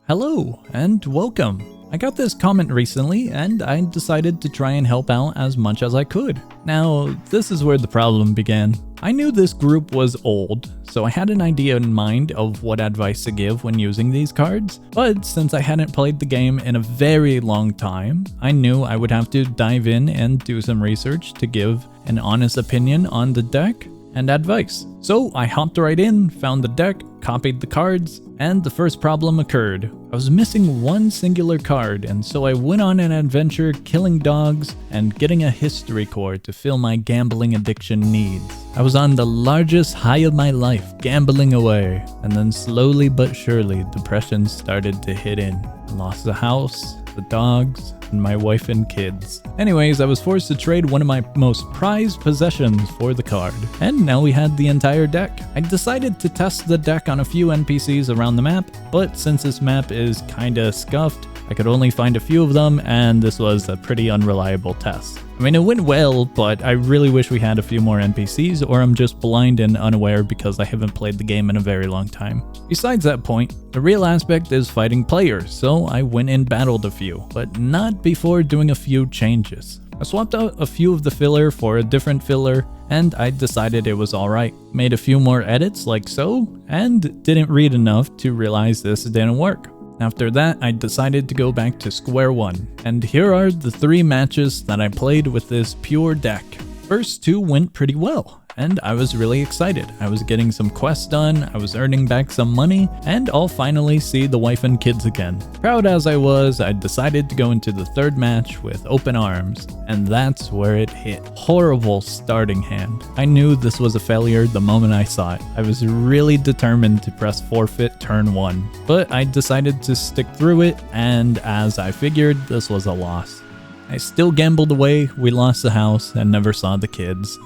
Hello and welcome. I got this comment recently and I decided to try and help out as much as I could. Now, this is where the problem began. I knew this group was old, so I had an idea in mind of what advice to give when using these cards, but since I hadn't played the game in a very long time, I knew I would have to dive in and do some research to give an honest opinion on the deck and advice. So I hopped right in, found the deck, copied the cards, and the first problem occurred. I was missing one singular card, and so I went on an adventure killing dogs and getting a history core to fill my gambling addiction needs. I was on the largest high of my life, gambling away, and then slowly but surely depression started to hit in. I lost the house, the dogs, and my wife and kids. Anyways, I was forced to trade one of my most prized possessions for the card, and now we had the entire deck. I decided to test the deck on a few NPCs around the map, but since this map is kinda scuffed, I could only find a few of them, and this was a pretty unreliable test. I mean, it went well, but I really wish we had a few more NPCs, or I'm just blind and unaware because I haven't played the game in a very long time. Besides that point, the real aspect is fighting players, so I went and battled a few, but not before doing a few changes. I swapped out a few of the filler for a different filler, and I decided it was alright. Made a few more edits like so, and didn't read enough to realize this didn't work. After that, I decided to go back to square one, and here are the 3 matches that I played with this pure deck. First 2 went pretty well, and I was really excited. I was getting some quests done, I was earning back some money, and I'll finally see the wife and kids again. Proud as I was, I decided to go into the 3rd match with open arms, and that's where it hit. Horrible starting hand. I knew this was a failure the moment I saw it. I was really determined to press forfeit turn 1, but I decided to stick through it, and as I figured, this was a loss. I still gambled away, we lost the house, and never saw the kids.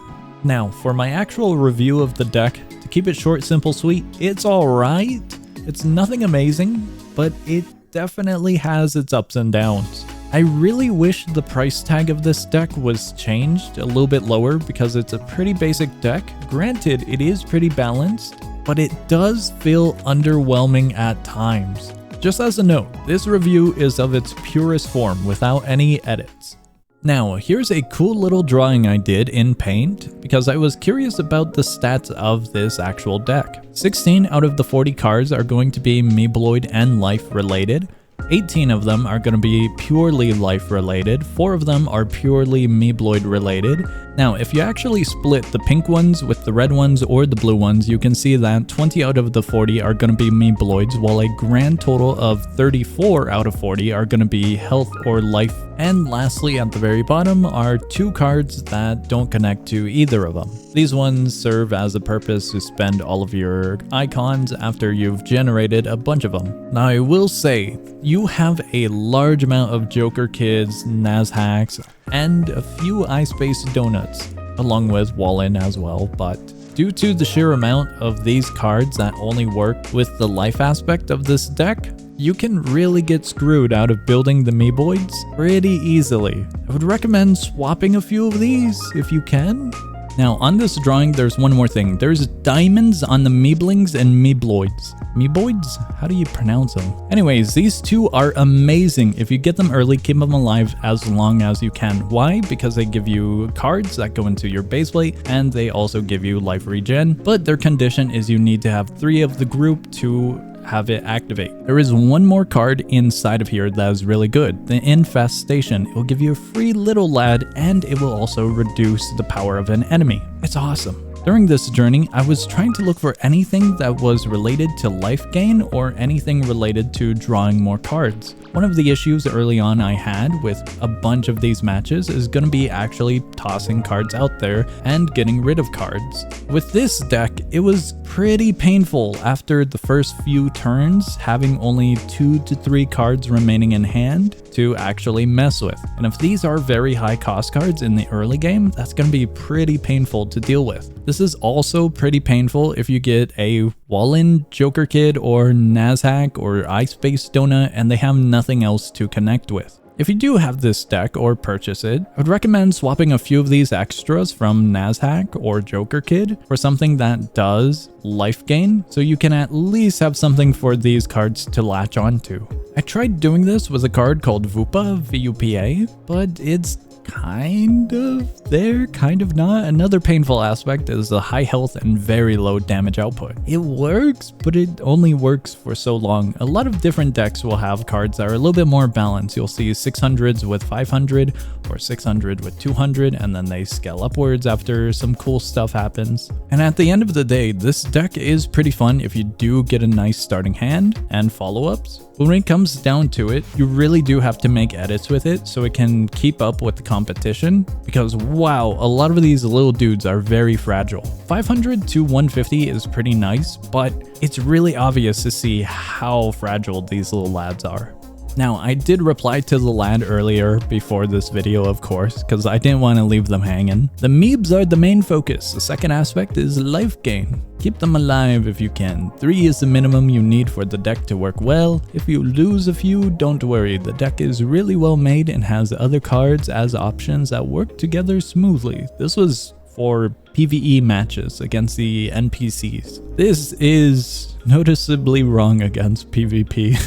Now, for my actual review of the deck, to keep it short, simple, sweet, it's alright. It's nothing amazing, but it definitely has its ups and downs. I really wish the price tag of this deck was changed a little bit lower because it's a pretty basic deck. Granted, it is pretty balanced, but it does feel underwhelming at times. Just as a note, this review is of its purest form without any edits. Now, here's a cool little drawing I did in Paint because I was curious about the stats of this actual deck. 16 out of the 40 cards are going to be Meeboid and life related. 18 of them are going to be purely life related, 4 of them are purely Meeboid related. Now, if you actually split the pink ones with the red ones or the blue ones, you can see that 20 out of the 40 are going to be Meeboids, while a grand total of 34 out of 40 are going to be health or life. And lastly, at the very bottom are 2 cards that don't connect to either of them. These ones serve as a purpose to spend all of your icons after you've generated a bunch of them. Now, I will say, you have a large amount of Joker Kids, Nazhacks, and a few iSpace Donuts, along with Wallin as well, but due to the sheer amount of these cards that only work with the life aspect of this deck, you can really get screwed out of building the Meeboids pretty easily. I would recommend swapping a few of these if you can. Now, on this drawing, there's one more thing. There's diamonds on the Meeblings and Meebloids. Meeboids? How do you pronounce them? Anyways, these 2 are amazing. If you get them early, keep them alive as long as you can. Why? Because they give you cards that go into your base plate, and they also give you life regen. But their condition is you need to have 3 of the group to have it activate. There is one more card inside of here that is really good, the Infestation. It will give you a free little lad, and it will also reduce the power of an enemy. It's awesome. During this journey, I was trying to look for anything that was related to life gain or anything related to drawing more cards. One of the issues early on I had with a bunch of these matches is going to be actually tossing cards out there and getting rid of cards. With this deck, it was pretty painful after the first few turns having only 2 to 3 cards remaining in hand to actually mess with. And if these are very high cost cards in the early game, that's going to be pretty painful to deal with. This is also pretty painful if you get a Wallin, Joker Kid, or Nazhack, or iSpace Donut and they have nothing else to connect with. If you do have this deck or purchase it, I would recommend swapping a few of these extras from Nazhack or Joker Kid for something that does life gain, so you can at least have something for these cards to latch onto. I tried doing this with a card called Vupa, V-U-P-A, but it's kind of there, kind of not. Another painful aspect is the high health and very low damage output. It works, but it only works for so long. A lot of different decks will have cards that are a little bit more balanced. You'll see 600s with 500 or 600 with 200, and then they scale upwards after some cool stuff happens. And at the end of the day, this deck is pretty fun if you do get a nice starting hand and follow-ups. But when it comes down to it, you really do have to make edits with it so it can keep up with the competition, because wow, a lot of these little dudes are very fragile. 500 to 150 is pretty nice, but it's really obvious to see how fragile these little lads are. Now, I did reply to the lad earlier before this video, of course, because I didn't want to leave them hanging. The Meebs are the main focus. The second aspect is life gain. Keep them alive if you can. 3 is the minimum you need for the deck to work well. If you lose a few, don't worry. The deck is really well made and has other cards as options that work together smoothly. This was for PvE matches against the NPCs. This is noticeably wrong against PvP.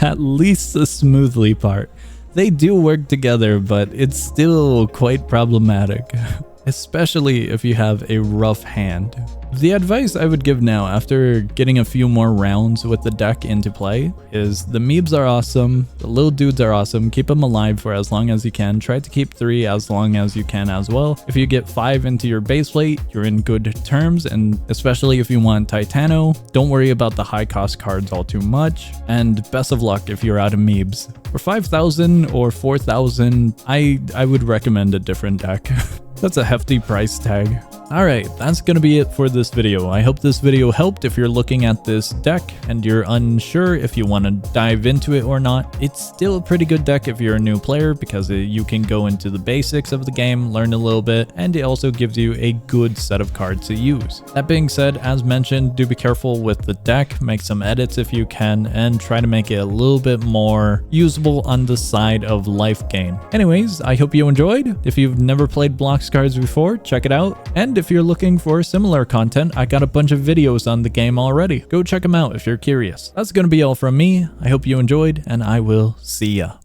At least the smoothly part. They do work together, but it's still quite problematic, especially if you have a rough hand. The advice I would give now, after getting a few more rounds with the deck into play, is the Meebs are awesome, the little dudes are awesome, keep them alive for as long as you can, try to keep 3 as long as you can as well. If you get 5 into your base plate, you're in good terms, and especially if you want Titano, don't worry about the high cost cards all too much, and best of luck if you're out of Meebs. For 5,000 or 4,000, I would recommend a different deck. That's a hefty price tag. Alright, that's gonna be it for this video. I hope this video helped if you're looking at this deck and you're unsure if you want to dive into it or not. It's still a pretty good deck if you're a new player, because you can go into the basics of the game, learn a little bit, and it also gives you a good set of cards to use. That being said, as mentioned, do be careful with the deck, make some edits if you can, and try to make it a little bit more usable on the side of life gain. Anyways, I hope you enjoyed. If you've never played Blox Cards before, check it out. And if you're looking for similar content, I got a bunch of videos on the game already. Go check them out if you're curious. That's gonna be all from me. I hope you enjoyed, and I will see ya.